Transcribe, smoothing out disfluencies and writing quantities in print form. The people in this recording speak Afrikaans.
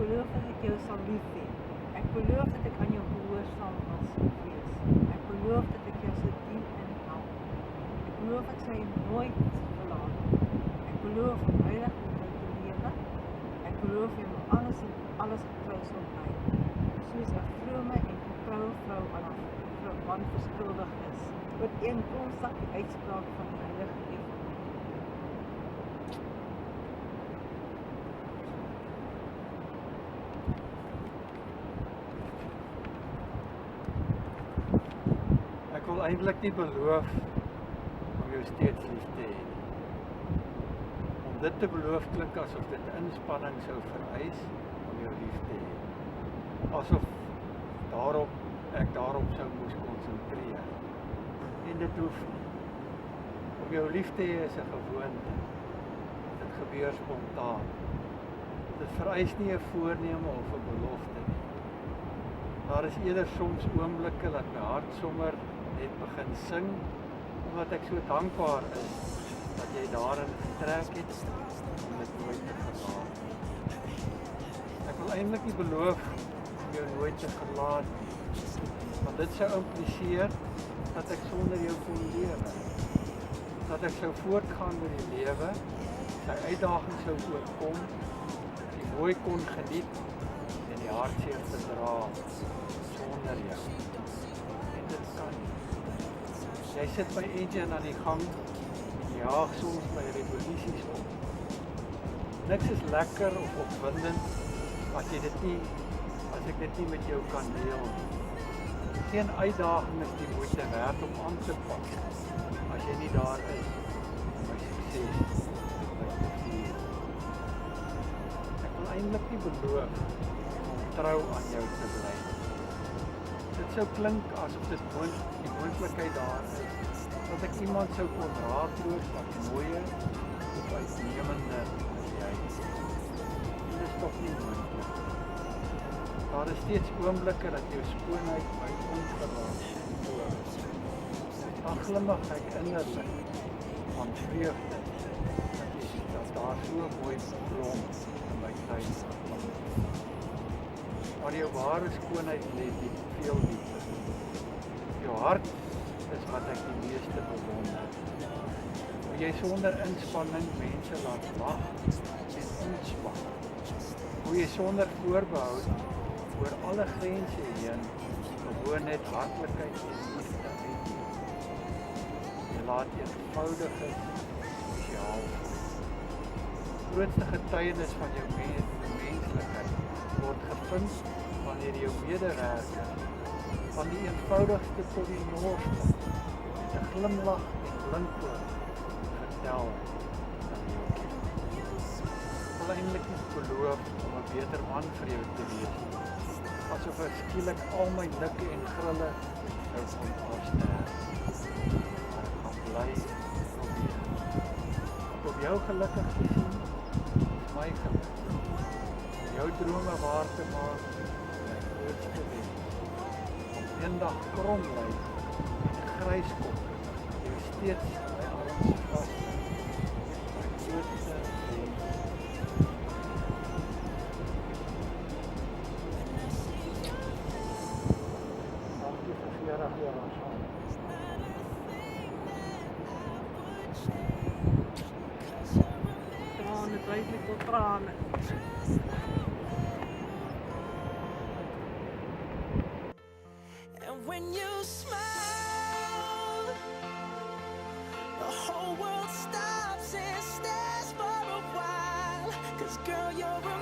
beloof dat ek jou sal lief hê. Ek beloof dat ek aan jou gehoorsaam sal wees. Ek beloof dat ek jou sal dien en help. Ek beloof ek sal jou nooit verlaat. Ek beloof om heilig met jou te lewe. Ek beloof jy om alles getrou sal bly. Soos 'n vrome en getroue vrou aan haar man verskuldig is. Ooreenkomstig die uitspraak van die Heilige Evangelie. Ek wil eintlik nie beloof om jou steeds lief te hê. Om dit te beloof klink asof dit inspanning sou vereis om jou lief te hê. Asof ek daarop sou moes konsentreer. En dit hoef nie. Om jou lief te hê is 'n gewoonte. Dit gebeur spontaan. Dit vereis nie 'n voorneme of 'n belofte nie. Daar is eerder soms oomblikke dat my hart sommer net begin sing, omdat ek so dankbaar is dat jy daarin getrek het om dit nooit te verlaat. Ek wil eintlik nie beloof om jou nooit te verlaat nie, want dit sou impliseer dat ek sonder jou kon lewe, dat ek sou voortgaan met die lewe, sy uitdagings sou oorkom, die mooi kon geniet en die hartseer te dra sonder jou. En dit kan nie. Jy sit by engine aan die gang en jaag soms by revolusies op. Niks is lekker of opwindend as ek dit nie met jou kan deel. Geen uitdaging is die moeite werd om aan te pak as jy nie daar is om my sukses by te vier. Ek wil eintlik nie beloof om trou aan jou te bly. Dit sou klink asof die moontlikheid daar is dat ek iemand sou kon raadloos wat mooier of uitnemender as jy. Dit is toch nie moontlik. Daar is steeds oomblikke dat jou skoonheid my onverwags oor. Dan glimlag ek innerlik van vreugde dat daar so mooi blom in my tuin aankom. Maar jou ware skoonheid lê veel dieper. Jou hart is wat ek die meeste bewonder. Hoe jy sonder inspanning mense laat lag en ontspan. Hoe jy sonder voorbehoud oor alle grense heen gewoon net hartlikheid en liefde uit. Jy laat eenvoudiges spesiaal voel. Die grootste getuienis van jou menslikheid word gevind wanneer jou medewerker van die eenvoudigste tot die noorste met 'n glimlag en blinkoor vertel dat jy ook ken. Ek wil eintlik nie beloof om 'n beter man vir jou te wees, asof ek skielik al my nikke en grille sou kon afster. Maar ek gaan bly probeer. Om jou gelukkig te sien, is my geluk. Om jou drome waar te maak, my grootste wens. Om eendag krom lyk en grys kop, jy steeds my arms vas, my grootste wens. Tranen, duidelijk tot tranen. And when you smile, the whole world stops and stares for a while. 'Cause girl, you're a